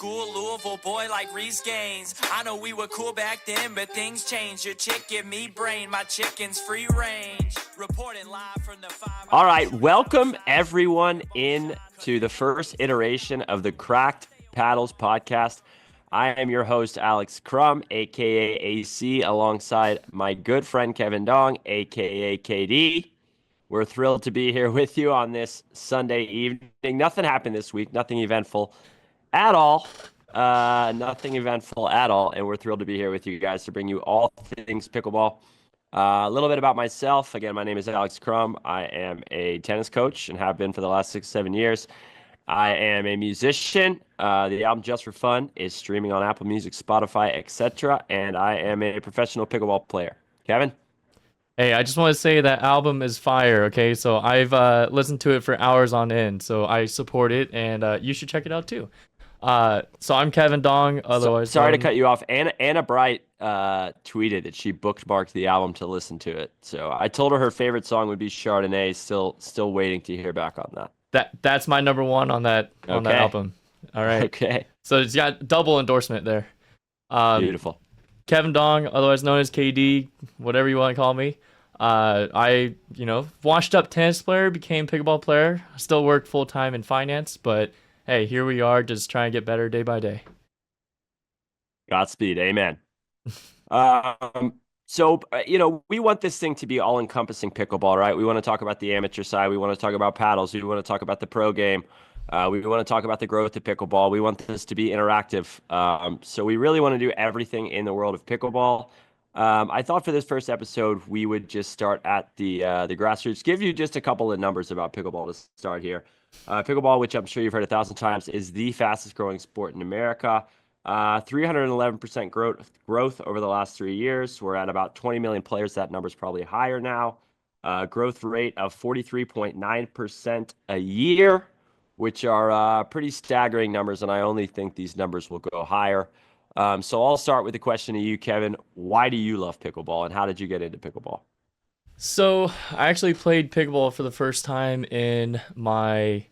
school, Louisville boy like Reese Gaines. I know we were cool back then, but things changed. Your chick give me brain, my chicken's free range. Reporting live from the 5. All right, welcome everyone in to the first iteration of the Cracked Paddles podcast. I am your host, Alex Crum, aka AC, alongside my good friend Kevin Dong, aka KD. We're thrilled to be here with you on this Sunday evening. Nothing happened this week, nothing eventful at all. Nothing eventful at all, and we're thrilled to be here with you guys to bring you all things pickleball. A little bit about myself. Again, my name is Alex Crum. I am a tennis coach and have been for the last 6-7 years. I am a musician. The album Just for Fun is streaming on Apple Music, Spotify, etc. And I am a professional pickleball player. Kevin? Hey, I just want to say that album is fire, okay? So I've listened to it for hours on end, so I support it, and you should check it out too. So I'm Kevin Dong, otherwise sorry to cut you off. Anna Bright tweeted that she bookmarked the album to listen to it. So I told her favorite song would be Chardonnay. Still waiting to hear back on that. That's my number one on that album. All right. Okay. So it's got double endorsement there. Beautiful. Kevin Dong, otherwise known as KD, whatever you want to call me. I washed up tennis player, became pickleball player. Still work full time in finance, but hey, here we are, just trying to get better day by day. Godspeed. Amen. We want this thing to be all-encompassing pickleball, right? We want to talk about the amateur side. We want to talk about paddles. We want to talk about the pro game. We want to talk about the growth of pickleball. We want this to be interactive. So we really want to do everything in the world of pickleball. I thought for this first episode, we would just start at the grassroots, give you just a couple of numbers about pickleball to start here. Pickleball, which I'm sure you've heard 1,000 times, is the fastest growing sport in America. 311% growth over the last 3 years. We're at about 20 million players. That number's probably higher now. Growth rate of 43.9% a year, which are pretty staggering numbers, and I only think these numbers will go higher. So I'll start with the question to you, Kevin. Why do you love pickleball, and how did you get into pickleball? So I actually played pickleball for the first time in my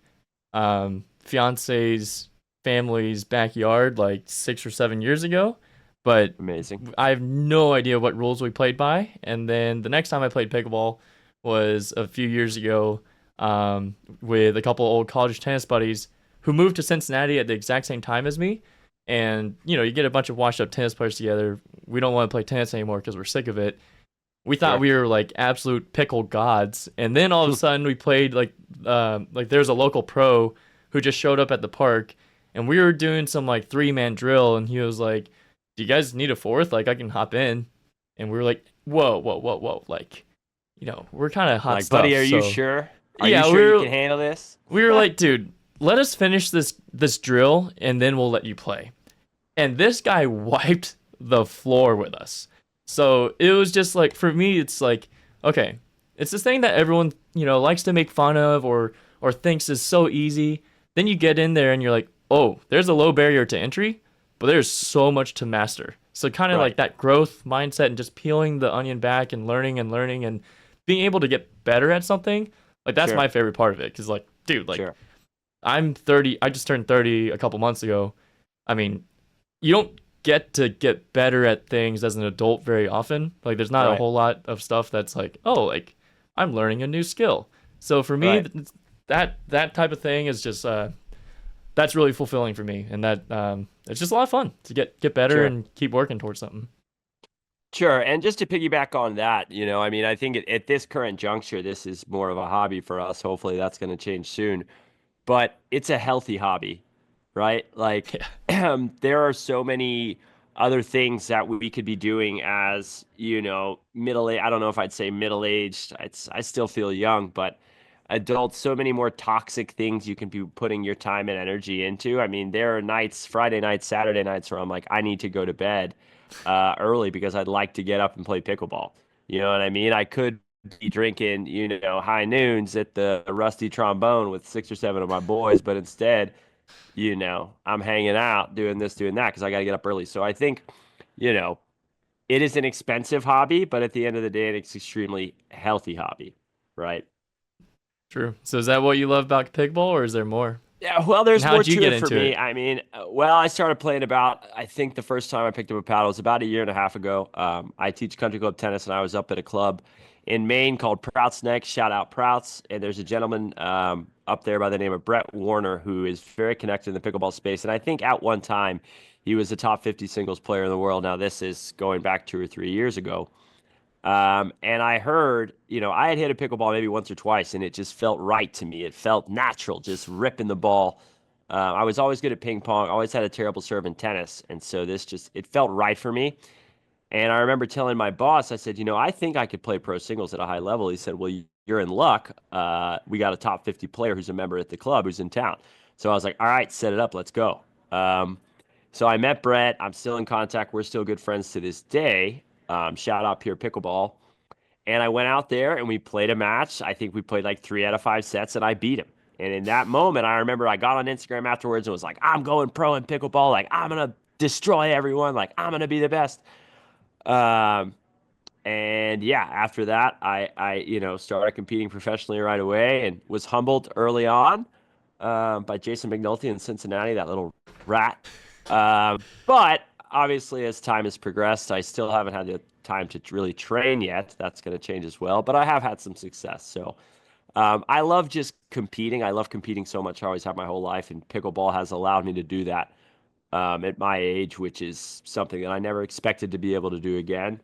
fiance's family's backyard like 6 or 7 years ago. But amazing. I have no idea what rules we played by. And then the next time I played pickleball was a few years ago with a couple old college tennis buddies who moved to Cincinnati at the exact same time as me. And, you get a bunch of washed up tennis players together. We don't want to play tennis anymore because we're sick of it. We thought we were like absolute pickle gods. And then all of a sudden we played like there's a local pro who just showed up at the park, and we were doing some like 3-man drill, and he was like, "Do you guys need a fourth? Like I can hop in." And we were like, whoa. Like, we're kind of hot like, stuff. Buddy, are you sure? Are yeah, you sure you can handle this? We were like, dude, let us finish this drill and then we'll let you play. And this guy wiped the floor with us. So it was just like, for me, it's like, okay, it's this thing that everyone, likes to make fun of or thinks is so easy. Then you get in there and you're like, oh, there's a low barrier to entry, but there's so much to master. So kind of like that growth mindset and just peeling the onion back and learning and being able to get better at something. Like that's my favorite part of it. Cause like, dude, like I'm 30, I just turned 30 a couple months ago. I mean, you don't get to get better at things as an adult very often. Like there's not a whole lot of stuff that's like, oh, like I'm learning a new skill. So for me, that type of thing is just, that's really fulfilling for me. And that, it's just a lot of fun to get better and keep working towards something. Sure. And just to piggyback on that, I think at this current juncture, this is more of a hobby for us. Hopefully that's going to change soon, but it's a healthy hobby, right? Like there are so many other things that we could be doing as, middle-aged. I don't know if I'd say middle-aged. I still feel young, but adults, so many more toxic things you can be putting your time and energy into. I mean, there are nights, Friday nights, Saturday nights where I'm like, I need to go to bed early because I'd like to get up and play pickleball. You know what I mean? I could be drinking, high noons at the Rusty Trombone with 6 or 7 of my boys, but instead, I'm hanging out doing this, doing that because I got to get up early. So I think, it is an expensive hobby, but at the end of the day, it's an extremely healthy hobby, right? True. So is that what you love about pickleball, or is there more? Yeah, well, And there's more how'd you to get it for into me. it? I mean, well, I started playing about, I think the first time I picked up a paddle was about a year and a half ago. I teach country club tennis, and I was up at a club in Maine called Prout's Neck. Shout out Prout's. And there's a gentleman up there by the name of Brett Warner who is very connected in the pickleball space. And I think at one time he was a top 50 singles player in the world. Now, this is going back 2 or 3 years ago. And I heard, I had hit a pickleball maybe once or twice, and it just felt right to me. It felt natural, just ripping the ball. I was always good at ping pong, always had a terrible serve in tennis. And so it felt right for me. And I remember telling my boss, I said, I think I could play pro singles at a high level. He said, well, you're in luck. We got a top 50 player who's a member at the club who's in town. So I was like, all right, set it up. Let's go. So I met Brett. I'm still in contact. We're still good friends to this day. Shout out Pure Pickleball. And I went out there and we played a match. I think we played like 3 out of 5 sets and I beat him. And in that moment, I remember I got on Instagram afterwards and was like, I'm going pro in pickleball. Like, I'm going to destroy everyone. Like, I'm going to be the best. Um, and yeah, after that, I started competing professionally right away and was humbled early on by Jason McNulty in Cincinnati, that little rat. But obviously, as time has progressed, I still haven't had the time to really train yet. That's going to change as well. But I have had some success. So I love just competing. I love competing so much. I always have my whole life, and pickleball has allowed me to do that at my age, which is something that I never expected to be able to do again.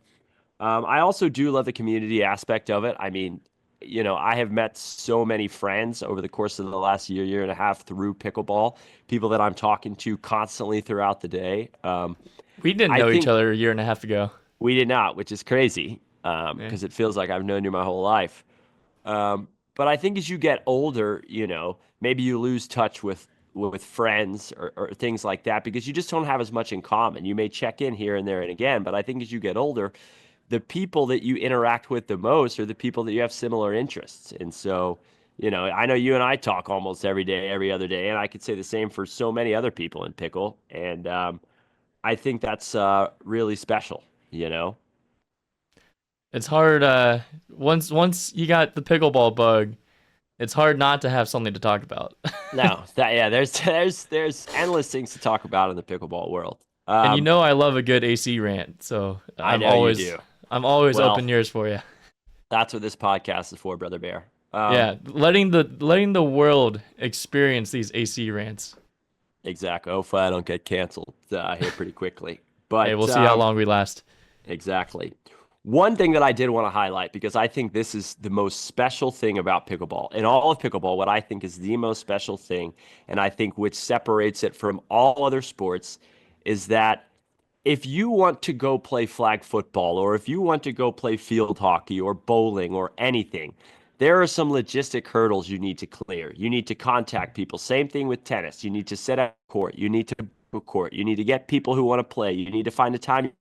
I also do love the community aspect of it. I mean, I have met so many friends over the course of the last year and a half through pickleball, people that I'm talking to constantly throughout the day. We didn't I know each think other a year and a half ago. we did not, which is crazy Yeah. because it feels like I've known you my whole life. But I think as you get older, maybe you lose touch with friends or things like that because you just don't have as much in common. You may check in here and there and again, but I think as you get older, the people that you interact with the most are the people that you have similar interests. And so, I know you and I talk almost every day, every other day, and I could say the same for so many other people in pickle. And I think that's really special, you know? It's hard once you got the pickleball bug, it's hard not to have something to talk about. No, yeah, there's endless things to talk about in the pickleball world. And I love a good AC rant, so I know you do. I'm always Well, open ears for you. that's what this podcast is for, Brother Bear. Yeah, letting the world experience these AC rants. Exactly. Hopefully I don't get canceled here pretty quickly. But Hey, we'll see how long we last. exactly. One thing that I did want to highlight, because I think this is the most special thing about pickleball. In all of pickleball, what I think is the most special thing, and I think which separates it from all other sports, is that if you want to go play flag football, or if you want to go play field hockey or bowling or anything, there are some logistic hurdles you need to clear. You need to contact people. Same thing with tennis. You need to set up court. You need to book a court. You need to get people who want to play. You need to find a time.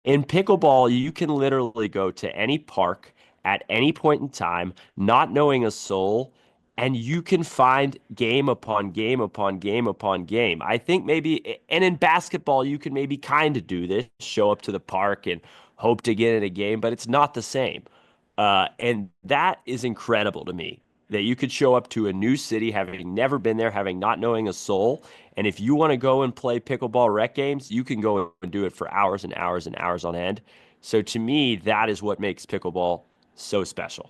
In pickleball, you can literally go to any park at any point in time, not knowing a soul, and you can find game upon game upon game upon game. I think maybe, and in basketball, you can maybe kind of do this, show up to the park and hope to get in a game, but it's not the same. And that is incredible to me that you could show up to a new city having never been there, having not knowing a soul. And if you want to go and play pickleball rec games, you can go and do it for hours and hours and hours on end. So to me, that is what makes pickleball so special.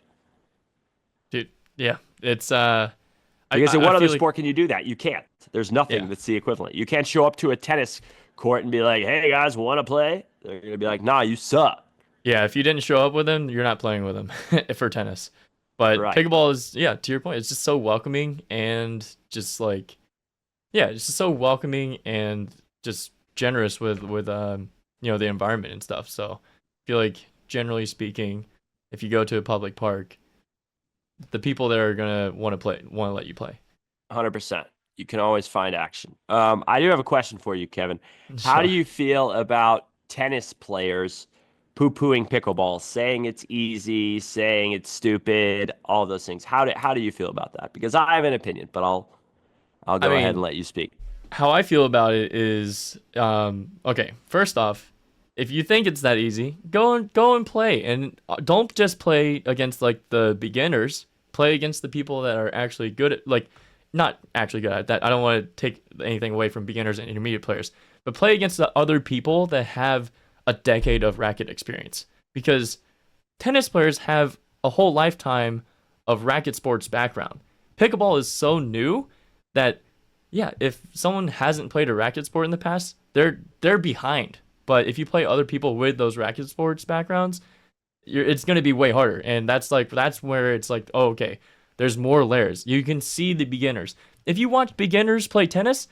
Dude, yeah. It's Because in what I other feel sport can you do that? You can't. There's nothing Yeah. that's the equivalent. You can't show up to a tennis court and be like, "Hey guys, want to play?" They're gonna be like, "Nah, you suck." Yeah, if you didn't show up with them, you're not playing with them for tennis. But Right. pickleball is, yeah, to your point, it's just so welcoming and just like, yeah, it's just so welcoming and just generous with the environment and stuff. So I feel like generally speaking, if you go to a public park, the people there are gonna want to let you play. 100%. You can always find action. I do have a question for you, Kevin. How Sure. do you feel about tennis players poo-pooing pickleball, saying it's easy, saying it's stupid, all those things? How do you feel about that? Because I have an opinion, but I'll I go ahead mean, and let you speak. how I feel about it is, okay. First off, if you think it's that easy, go and play, and don't just play against like the beginners. Play against the people that are actually good at like. not actually good at that. I don't want to take anything away from beginners and intermediate players, but play against the other people that have a decade of racket experience, because tennis players have a whole lifetime of racket sports background. Pickleball is so new that yeah, if someone hasn't played a racket sport in the past, they're behind. But if you play other people with those racket sports backgrounds, it's going to be way harder. And that's where it's like, oh, okay, there's more layers. You can see the beginners. If you watch beginners play tennis,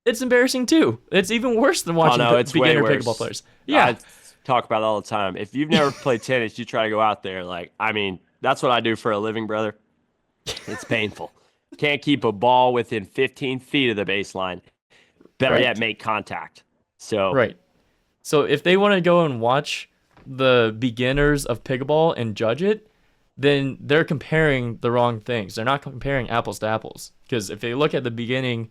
it's embarrassing too. It's even worse than watching it's way beginner worse. pickleball players. Yeah, I talk about it all the time. If you've never played tennis, you try to go out there. Like, I mean, that's what I do for a living, brother. It's painful. Can't keep a ball within 15 feet of the baseline. Better Right. yet, make contact. So, right. So if they want to go and watch the beginners of pickleball and judge it, then they're comparing the wrong things. They're not comparing apples to apples. Because if they look at the beginner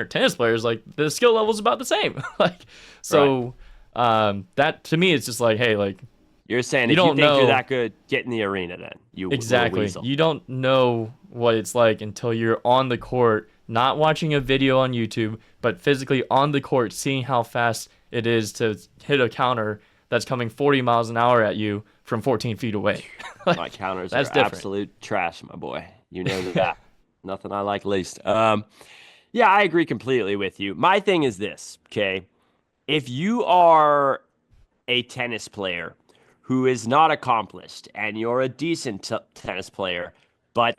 tennis players, like the skill level is about the same. Like, so that to me, it's just like, hey, like you're saying You if you don't think know- you're that good, get in the arena then. You little exactly. weasel. You don't know what it's like until you're on the court, not watching a video on YouTube, but physically on the court, seeing how fast it is to hit a counter that's coming 40 miles an hour at you from 14 feet away. Like, My counters that's are different. absolute trash, my boy. You know that. Nothing I like least. Yeah, I agree completely with you. My thing is this, okay? If you are a tennis player who is not accomplished and you're a decent tennis player, but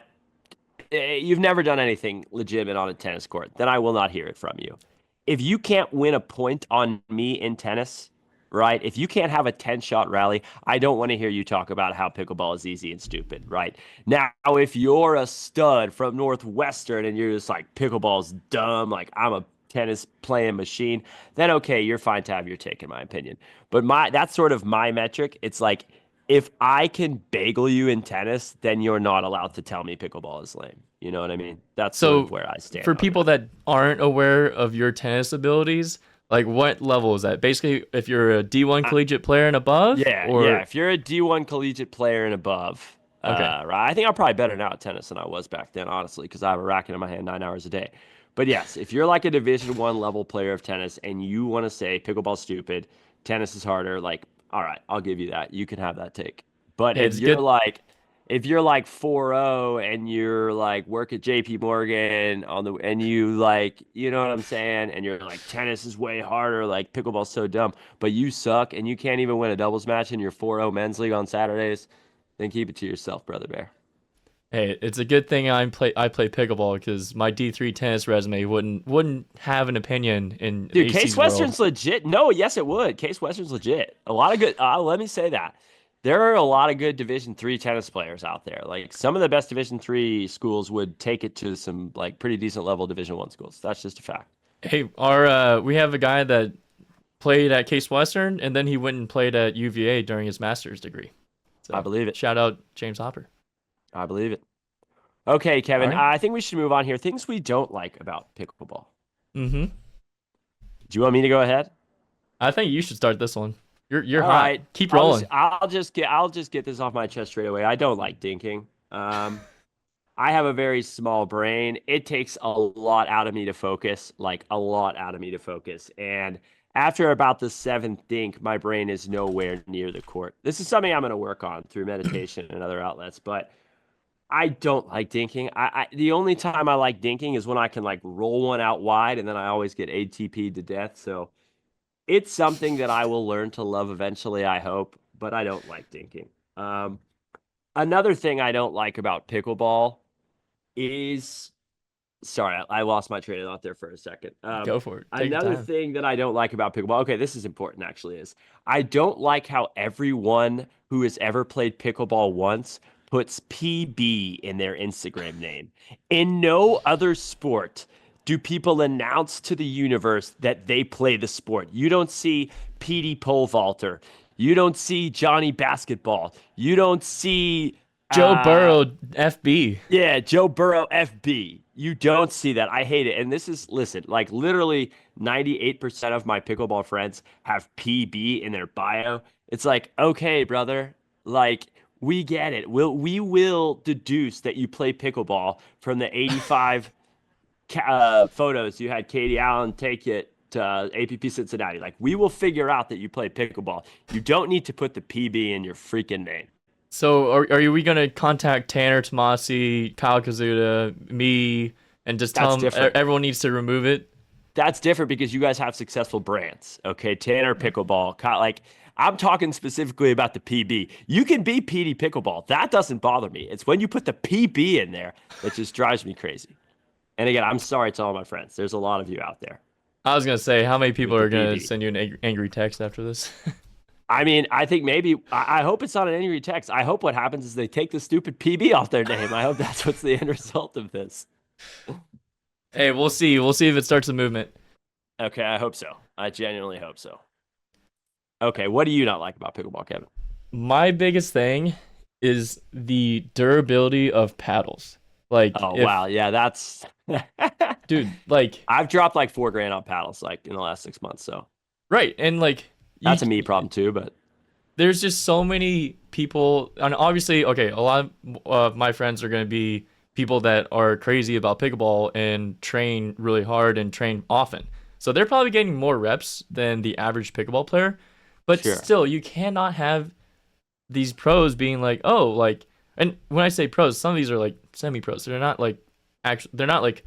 you've never done anything legitimate on a tennis court, then I will not hear it from you. If you can't win a point on me in tennis, right? If you can't have a 10-shot rally, I don't want to hear you talk about how pickleball is easy and stupid, right? Now, if you're a stud from Northwestern and you're just like, pickleball's dumb, like I'm a tennis playing machine, then okay, you're fine to have your take, in my opinion. But that's sort of my metric. It's like, if I can bagel you in tennis, then you're not allowed to tell me pickleball is lame. You know what I mean? That's sort So of where I stand. for on people that aren't aware of your tennis abilities, like what level is that? Basically, if you're a D1 collegiate player and above? Yeah, or... yeah. If you're a D1 collegiate player and above, Okay. right? I think I'm probably better now at tennis than I was back then, honestly, because I have a racket in my hand 9 hours a day. But yes, if you're like a Division 1 level player of tennis and you want to say pickleball's stupid, tennis is harder, like, all right, I'll give you that. You can have that take. But Hey, if it's you're good- like, if you're like 4-0 and you're like work at JP Morgan and you like, you know what I'm saying, and you're like tennis is way harder, like pickleball's so dumb, but you suck and you can't even win a doubles match in your 4-0 men's league on Saturdays, then keep it to yourself, brother bear. Hey, it's a good thing I play pickleball, because my D3 tennis resume wouldn't have an opinion in Dude, AC's Case world. Western's legit. No, yes, it would. Case Western's legit. A lot of good. Let me say that there are a lot of good Division 3 tennis players out there. Like some of the best Division 3 schools would take it to some like pretty decent level Division 1 schools. That's just a fact. Hey, we have a guy that played at Case Western, and then he went and played at UVA during his master's degree. So, I believe it. Shout out James Hopper. I believe it. Okay, Kevin. All right. I think we should move on here. Things we don't like about pickleball. Mm-hmm. Do you want me to go ahead? I think you should start this one. You're All hot. right. Keep rolling. I'll just get this off my chest straight away. I don't like dinking. I have a very small brain. It takes a lot out of me to focus, like a lot out of me to focus. And after about the seventh dink, my brain is nowhere near the court. This is something I'm going to work on through meditation and other outlets, but I don't like dinking. The only time I like dinking is when I can like roll one out wide, and then I always get ATP'd to death. So it's something that I will learn to love eventually, I hope, but I don't like dinking. Another thing I don't like about pickleball is, sorry, I lost my train of thought there for a second. Go for it. Take your Another time. thing that I don't like about pickleball, okay, this is important actually, is I don't like how everyone who has ever played pickleball once puts PB in their Instagram name. In no other sport do people announce to the universe that they play the sport. You don't see PD pole vaulter. You don't see Johnny basketball. You don't see Joe Burrow FB. Yeah, Joe Burrow FB. You don't see that. I hate it. And this is, listen, like literally 98% of my pickleball friends have PB in their bio. It's like, okay, brother, like We get it. We will deduce that you play pickleball from the 85 photos you had Katie Allen take it to APP Cincinnati. Like, we will figure out that you play pickleball. You don't need to put the PB in your freaking name. So are we gonna contact Tanner Tomasi, Kyle Kazuda, me, and just tell That's them different. everyone needs to remove it? That's different because you guys have successful brands. Okay, Tanner Pickleball. Like, I'm talking specifically about the PB. You can be PD Pickleball. That doesn't bother me. It's when you put the PB in there that just drives me crazy. And again, I'm sorry to all my friends. There's a lot of you out there I was gonna say, how many people with the are gonna PB. send you an angry text after this? I mean, I think maybe, I hope it's not an angry text. I hope what happens is they take the stupid PB off their name. I hope that's what's the end result of this. Hey, we'll see. We'll see if it starts a movement. Okay, I hope so. I genuinely hope so. Okay, what do you not like about pickleball, Kevin? My biggest thing is the durability of paddles. Like, Oh, wow. Yeah, that's dude, like, I've dropped like $4,000 on paddles like in the last 6 months, so right, and like, that's a me problem too. But there's just so many people, and obviously, okay, a lot of my friends are going to be people that are crazy about pickleball and train really hard and train often. So they're probably getting more reps than the average pickleball player. But Sure. still, you cannot have these pros being like, oh, like, and when I say pros, some of these are like semi-pros. They're not like actually, they're not like,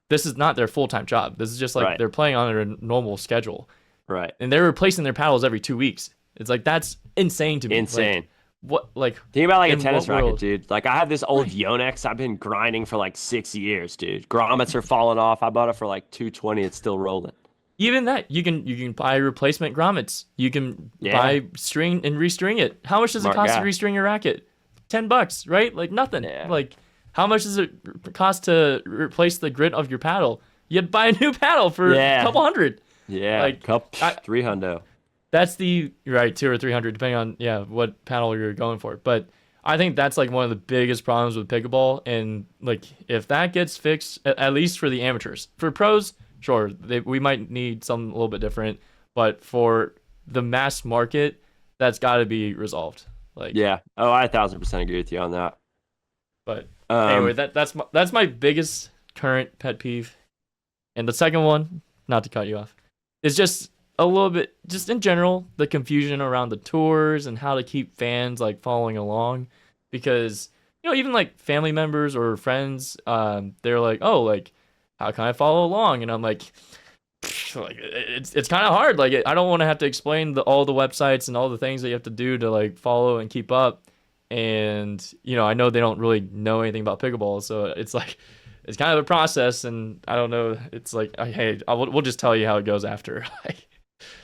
this is not their full-time job. This is just like Right. they're playing on their normal schedule. right, And they're replacing their paddles every 2 weeks. It's like, that's insane to me. insane. Like, what, like, Think about like a in tennis what racket, world? dude. Like, I have this old Yonex I've been grinding for like 6 years, dude. Grommets are falling off. I bought it for like 220. It's still rolling. Even that, you can buy replacement grommets. You can Yeah. buy string and restring it. How much does Smart it cost guy. to restring your racket? $10, right? Like nothing. Yeah. Like, how much does it cost to replace the grit of your paddle? You'd buy a new paddle for Yeah. a couple hundred. Yeah, Like, I- 300. That's the right 200 or 300, depending on what paddle you're going for. But I think that's like one of the biggest problems with pickleball. And like, if that gets fixed, at least for the amateurs, for pros, sure, we might need something a little bit different. But for the mass market, that's got to be resolved. Like, Yeah. Oh, I 1,000% agree with you on that. But Um, anyway, that's my biggest current pet peeve. And the second one, not to cut you off, is just a little bit, just in general, the confusion around the tours and how to keep fans like following along, because even like family members or friends, they're like, oh, like, how can I follow along? And I'm like, it's kind of hard. Like, I don't want to have to explain all the websites and all the things that you have to do to like follow and keep up. And I know they don't really know anything about pickleball, so it's like it's kind of a process. And I don't know. It's like, hey, we'll just tell you how it goes after.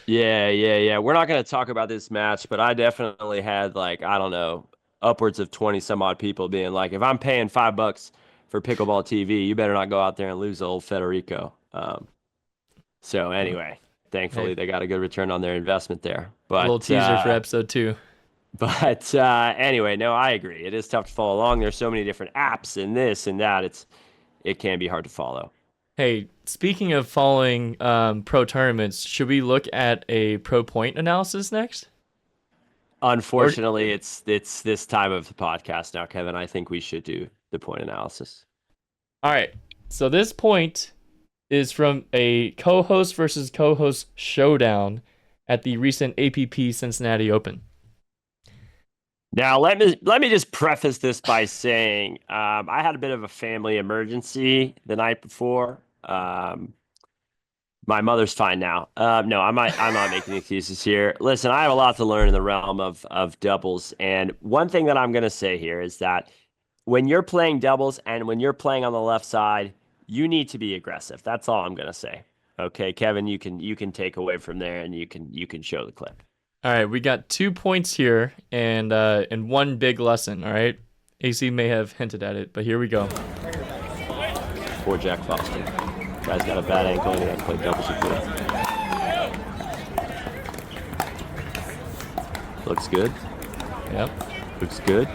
Yeah. We're not going to talk about this match, but I definitely had like, I don't know, upwards of 20 some odd people being like, if I'm paying $5 for pickleball TV, you better not go out there and lose old Federico. So anyway, thankfully Hey. they got a good return on their investment there. But A little teaser for episode 2. But anyway, no, I agree. It is tough to follow along. There's so many different apps and this and that. It can be hard to follow. Hey, speaking of following pro tournaments, should we look at a pro point analysis next? Unfortunately, it's this time of the podcast now, Kevin. I think we should do the point analysis. All right. So this point is from a co-host versus co-host showdown at the recent APP Cincinnati Open. Now, let me just preface this by saying I had a bit of a family emergency the night before. My mother's fine now. No, I'm not making excuses here. Listen, I have a lot to learn in the realm of doubles, and one thing that I'm going to say here is that when you're playing doubles and when you're playing on the left side, you need to be aggressive. That's all I'm going to say. Okay, Kevin, you can take away from there, and you can show the clip. All right, we got 2 points here and one big lesson. All right, AC may have hinted at it, but here we go. Poor Jack Foster. Guy's got a bad ankle and he hasn't played doubles before. Looks good. Yep. Looks good.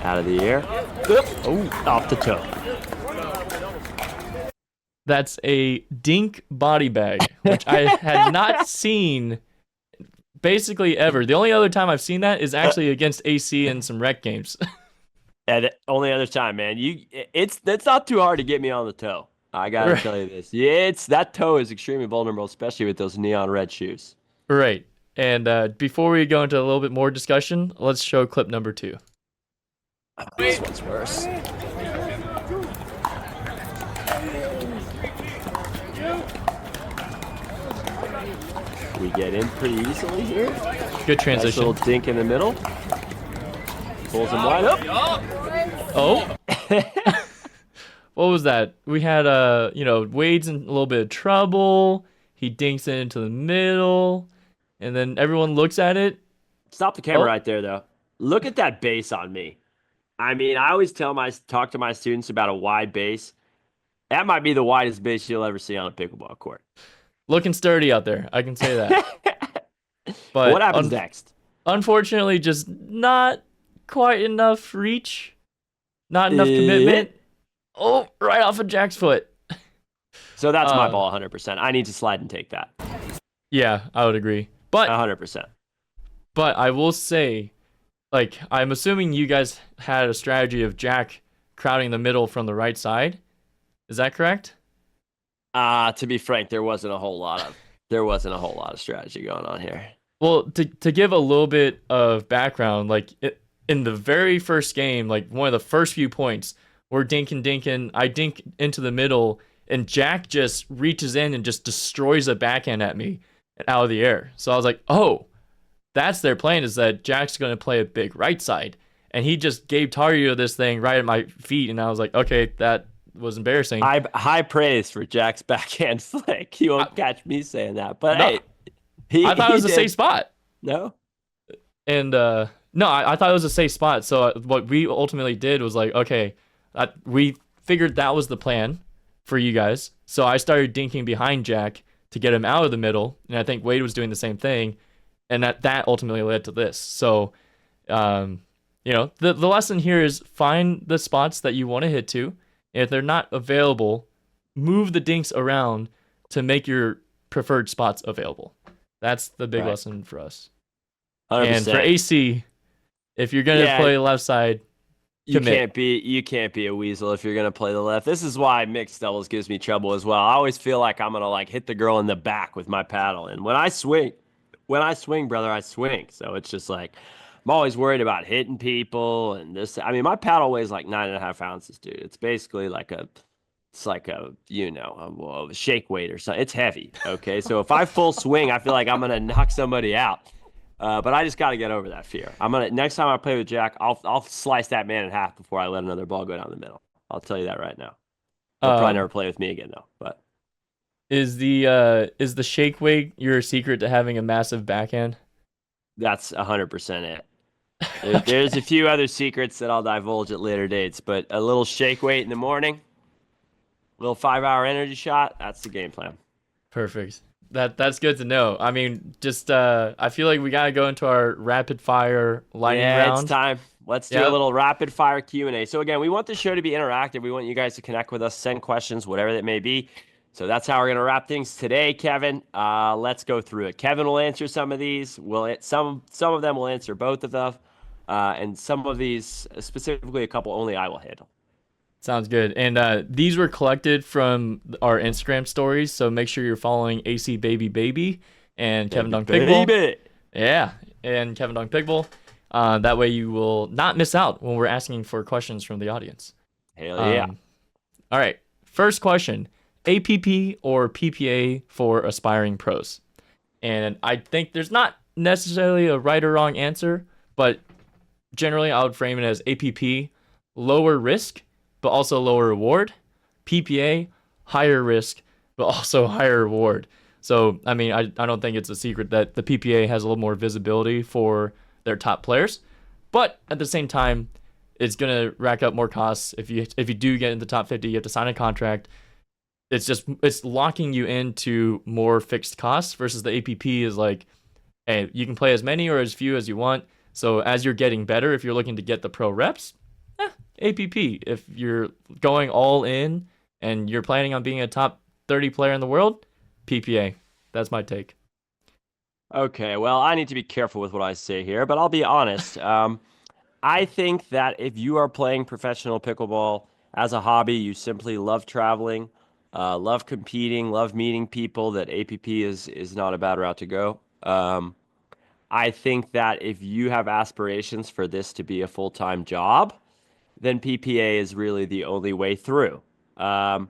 Out of the air. Oh, off the toe. That's a dink body bag, which I had not seen basically ever. The only other time I've seen that is actually against AC in some rec games. And the only other time, man, it's not too hard to get me on the toe. I gotta Right. tell you this. Yeah, that toe is extremely vulnerable, especially with those neon red shoes. Right. And before we go into a little bit more discussion, let's show clip number 2. This one's worse. We get in pretty easily here. Good Nice transition. little dink in the middle. Pulls him wide up. Oh. What was that? We had Wade's in a little bit of trouble. He dinks it into the middle, and then everyone looks at it. Stop the camera Oh. right there, though. Look at that base on me. I mean, I always talk to my students about a wide base. That might be the widest base you'll ever see on a pickleball court. Looking sturdy out there, I can say that. But What happens next? Unfortunately, just not quite enough reach, not enough commitment. Oh, right off of Jack's foot. So that's my ball 100%. I need to slide and take that. Yeah, I would agree. But 100%. But I will say, like, I'm assuming you guys had a strategy of Jack crowding the middle from the right side. Is that correct? To be frank, there wasn't a whole lot of strategy going on here. Well, to give a little bit of background, like in the very first game, like one of the first few points, we're dinking. I dink into the middle, and Jack just reaches in and just destroys a backhand at me out of the air. So I was like, oh, that's their plan, is that Jack's going to play a big right side. And he just gave Tario this thing right at my feet, and I was like, okay, that was embarrassing. High praise for Jack's backhand flick. You won't catch me saying that, but No, hey, I thought it was a safe spot. No, And no, I thought it was a safe spot. So what we ultimately did was like, okay, we figured that was the plan for you guys. So I started dinking behind Jack to get him out of the middle, and I think Wade was doing the same thing, and that ultimately led to this. So, the lesson here is find the spots that you want to hit to. And if they're not available, move the dinks around to make your preferred spots available. That's the big lesson for us. 100%. And for AC, if you're gonna play left side, commit. You can't be a weasel if you're gonna play the left. This is why mixed doubles gives me trouble as well. I always feel like I'm gonna hit the girl in the back with my paddle, and when I swing, brother, I swing. So it's just like I'm always worried about hitting people and this. I mean, my paddle weighs like 9.5 ounces, dude. It's basically like a shake weight or something. It's heavy. Okay, so if I full swing, I feel like I'm gonna knock somebody out. But I just got to get over that fear. Next time I play with Jack, I'll slice that man in half before I let another ball go down the middle. I'll tell you that right now. He'll probably never play with me again though. But is the shake weight your secret to having a massive backhand? that's 100% it. There's a few other secrets that I'll divulge at later dates, but a little shake weight in the morning, a little 5-hour energy shot. That's the game plan. Perfect. That's good to know. I mean, just I feel like we gotta go into our rapid fire lightning round. It's time. Let's do a little rapid fire Q&A. So again, we want the show to be interactive. We want you guys to connect with us, send questions, whatever that may be. So that's how we're gonna wrap things today, Kevin. Let's go through it. Kevin will answer some of these. Some of them will answer both of them, and some of these, specifically a couple, only I will handle. Sounds good. And these were collected from our Instagram stories, so make sure you're following AC Baby and Kevin Dong Pickleball. Yeah, and Kevin Dong Pickleball. That way you will not miss out when we're asking for questions from the audience. Hell yeah. All right, first question. APP or PPA for aspiring pros? And I think there's not necessarily a right or wrong answer, but generally I would frame it as APP, lower risk, but also lower reward. PPA, higher risk, but also higher reward. So, I mean, I don't think it's a secret that the PPA has a little more visibility for their top players, but at the same time, it's gonna rack up more costs. If you do get in the top 50, you have to sign a contract. It's locking you into more fixed costs versus the APP is like, hey, you can play as many or as few as you want. So as you're getting better, if you're looking to get the pro reps, APP. If you're going all in and you're planning on being a top 30 player in the world, PPA. That's my take. Okay, well, I need to be careful with what I say here, but I'll be honest. I think that if you are playing professional pickleball as a hobby, you simply love traveling, love competing, love meeting people, that APP is not a bad route to go. I think that if you have aspirations for this to be a full-time job, then PPA is really the only way through. Um,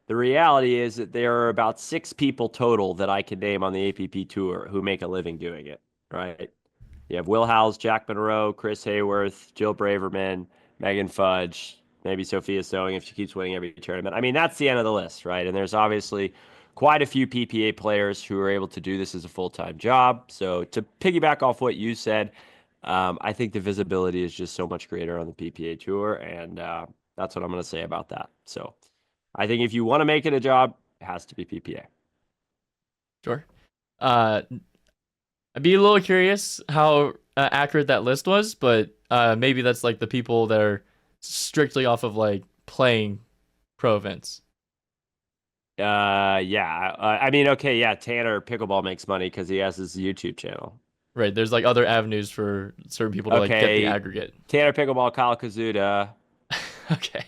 the reality is that there are about 6 people total that I can name on the APP tour who make a living doing it, right? You have Will Howes, Jack Monroe, Chris Hayworth, Jill Braverman, Megan Fudge, maybe Sophia Sewing if she keeps winning every tournament. I mean, that's the end of the list, right? And there's obviously quite a few PPA players who are able to do this as a full-time job. So to piggyback off what you said, I think the visibility is just so much greater on the PPA tour, and that's what I'm going to say about that. So I think if you want to make it a job, it has to be PPA. Sure. Uh, I'd be a little curious how accurate that list was, but maybe that's like the people that are strictly off of like playing pro events. Yeah. I mean, okay, yeah. Tanner Pickleball makes money because he has his YouTube channel. Right. There's like other avenues for certain people to like get the Okay, aggregate. Tanner Pickleball, Kyle Kazuda. Okay.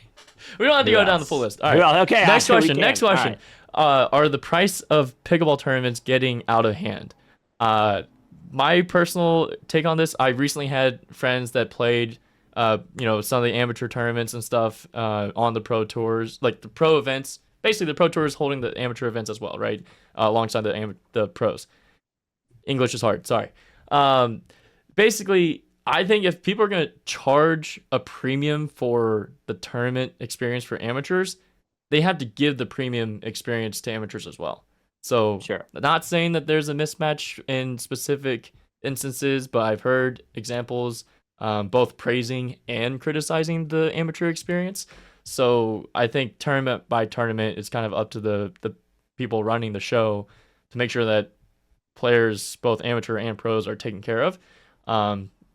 We don't have to Who go down the full else? list. All Who right. else? Okay, Next we question. can. Next All question. right. Are the price of pickleball tournaments getting out of hand? My personal take on this, I recently had friends that played, some of the amateur tournaments and stuff on the pro tours, like the pro events. Basically, the pro tour is holding the amateur events as well, right? Alongside the pros. English is hard. Sorry. Um, Basically, I think if people are going to charge a premium for the tournament experience for amateurs, they have to give the premium experience to amateurs as well. So, Sure. not saying that there's a mismatch in specific instances, but I've heard examples both praising and criticizing the amateur experience. So, I think tournament by tournament, it's kind of up to the people running the show to make sure that players, both amateur and pros, are taken care of.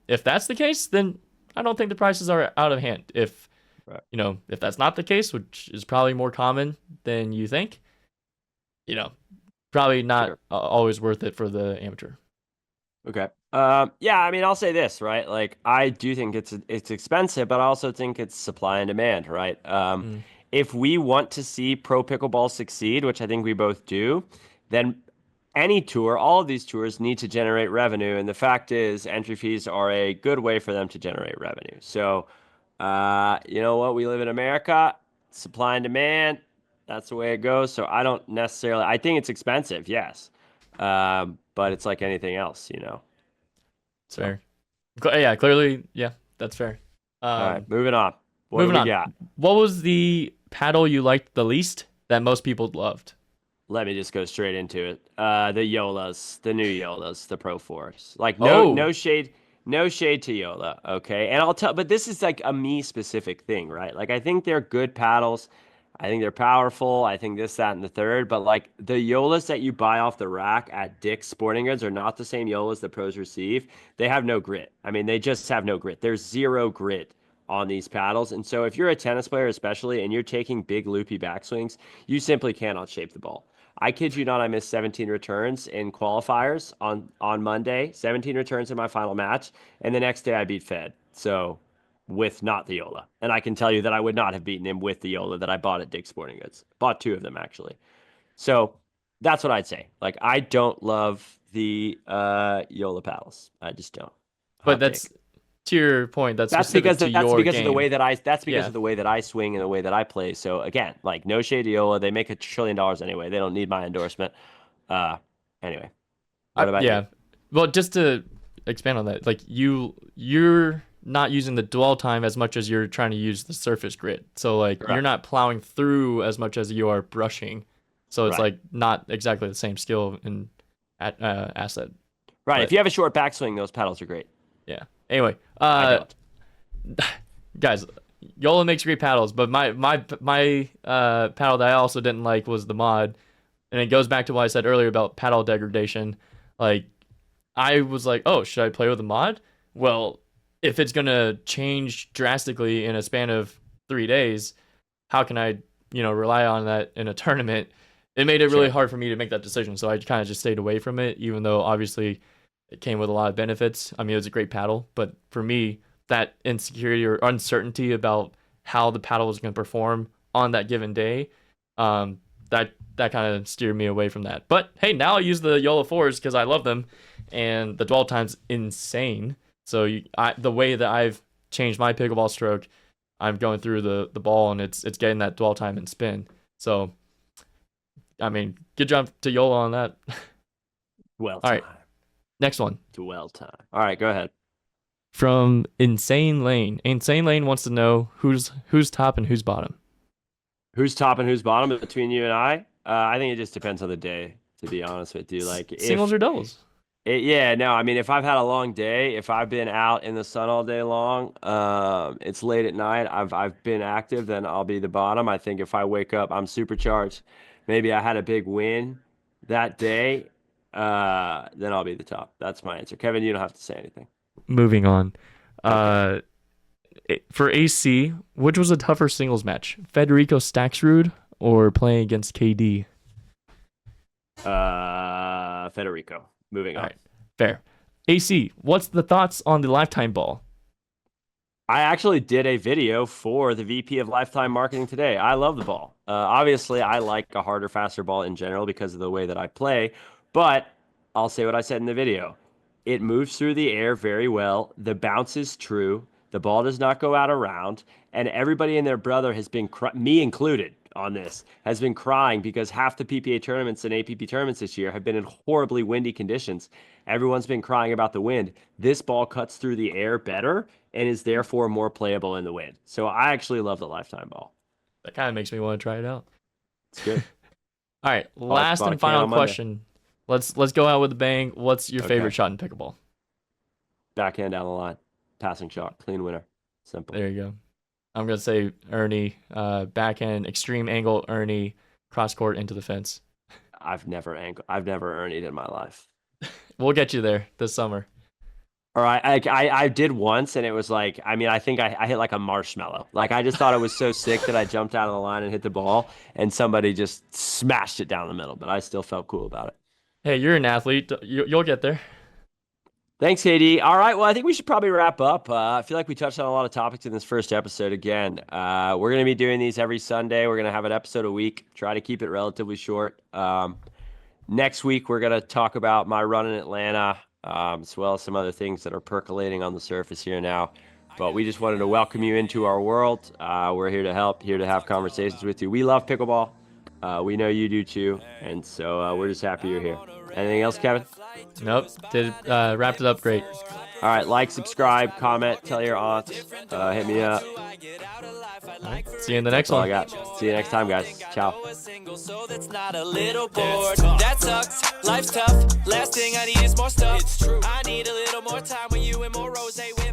If that's the case, then I don't think the prices are out of hand. If Right. if that's not the case, which is probably more common than you think, probably not Sure. always worth it for the amateur. Okay. Yeah, I mean, I'll say this, right? Like, I do think it's expensive, but I also think it's supply and demand, right? Mm. If we want to see pro pickleball succeed, which I think we both do, then any tour, all of these tours need to generate revenue, and the fact is, entry fees are a good way for them to generate revenue. So, you know what? We live in America, supply and demand. That's the way it goes. So I don't necessarily. I think it's expensive, yes, but it's like anything else, you know. It's So, fair. Yeah, clearly, yeah, that's fair. all right, moving on. What do Moving we on. got? What was the paddle you liked the least that most people loved? Let me just go straight into it. The Yolas, the new Yolas, the Pro Force. Like Oh, no shade, no shade to Yola, okay? And I'll tell, but this is like a me specific thing, right? Like I think they're good paddles. I think they're powerful. I think this, that, and the third. But like the Yolas that you buy off the rack at Dick's Sporting Goods are not the same Yolas the pros receive. They have no grit. I mean, they just have no grit. There's zero grit on these paddles. And so if you're a tennis player, especially, and you're taking big loopy backswings, you simply cannot shape the ball. I kid you not, I missed 17 returns in qualifiers on Monday, 17 returns in my final match, and the next day I beat Fed. So with not the Yola. And I can tell you that I would not have beaten him with the Yola that I bought at Dick's Sporting Goods. Bought 2 of them actually. So that's what I'd say. Like I don't love the Yola paddles. I just don't. but Hot that's take. to your point. That's That's specific because to that's your because of the way game. that Yeah. I swing and the way that I play. So again, like no shade to Yola, they make $1 trillion anyway. They don't need my endorsement. Uh, anyway, what about you? Yeah. Well, just to expand on that, like you're not using the dwell time as much as you're trying to use the surface grid. So like you're Correct. not plowing through as much as you are brushing. So it's Right. like not exactly the same skill and asset. Right. If But you have a short backswing, those pedals are great. yeah. Anyway, I don't. guys, Yola makes great paddles, but my paddle that I also didn't like was the mod, and it goes back to what I said earlier about paddle degradation. Like I was like, oh, should I play with a mod? Well, if it's gonna change drastically in a span of 3 days, how can I, rely on that in a tournament? it made it really Sure. hard for me to make that decision. So I kind of just stayed away from it, even though obviously it came with a lot of benefits. I mean, it was a great paddle, but for me, that insecurity or uncertainty about how the paddle was going to perform on that given day, that kind of steered me away from that. But hey, now I use the YOLO 4s because I love them, and the dwell time's insane. So the way that I've changed my pickleball stroke, I'm going through the ball and it's getting that dwell time and spin. So, I mean, good job to YOLO on that. Well All time. right. Next one. Dwell time. All right, go ahead. From Insane Lane. Insane Lane wants to know who's top and who's bottom. Who's top and who's bottom between you and I? I think it just depends on the day, to be honest with you. Like Singles or doubles? Yeah, no, I mean, if I've had a long day, if I've been out in the sun all day long, it's late at night, I've been active, then I'll be the bottom. I think if I wake up, I'm supercharged, maybe I had a big win that day, then I'll be the top. That's my answer. Kevin, you don't have to say anything. Moving on. Okay. For AC, which was a tougher singles match? Federico Staxrud or playing against KD? Federico. Moving on. All right, fair. AC, what's the thoughts on the lifetime ball? I actually did a video for the VP of Lifetime Marketing today. I love the ball. Obviously, I like a harder, faster ball in general because of the way that I play, but I'll say what I said in the video. It moves through the air very well. The bounce is true. The ball does not go out around. And everybody and their brother has been, me included on this, has been crying because half the PPA tournaments and APP tournaments this year have been in horribly windy conditions. Everyone's been crying about the wind. This ball cuts through the air better and is therefore more playable in the wind. So I actually love the lifetime ball. That kind of makes me want to try it out. It's good. All right, last and final question. Let's go out with a bang. What's your favorite shot in pickleball? Backhand down the line. Passing shot. Clean winner. Simple. There you go. I'm going to say Ernie, backhand, extreme angle, Ernie, cross court into the fence. I've never Ernied in my life. We'll get you there this summer. All right, I did once, and it was like, I mean, I think I hit like a marshmallow. Like, I just thought it was so sick that I jumped out of the line and hit the ball, and somebody just smashed it down the middle, but I still felt cool about it. Hey, you're an athlete. You'll get there. Thanks, KD. All right, well, I think we should probably wrap up. I feel like we touched on a lot of topics in this first episode again. We're going to be doing these every Sunday. We're going to have an episode a week. Try to keep it relatively short. Next week, we're going to talk about my run in Atlanta, as well as some other things that are percolating on the surface here now. But we just wanted to welcome you into our world. We're here to help, here to have conversations with you. We love pickleball. We know you do too. And so we're just happy you're here. Anything else, Kevin? Nope. Wrapped it up great. All right, like, subscribe, comment, tell your aunts, hit me up. All right, see you in the next That's all one. I got. See you next time, guys. Ciao. So that's not a little bored. That sucks. Life's tough. Last thing I need is more stuff. It's true. I need a little more time with you and more rose with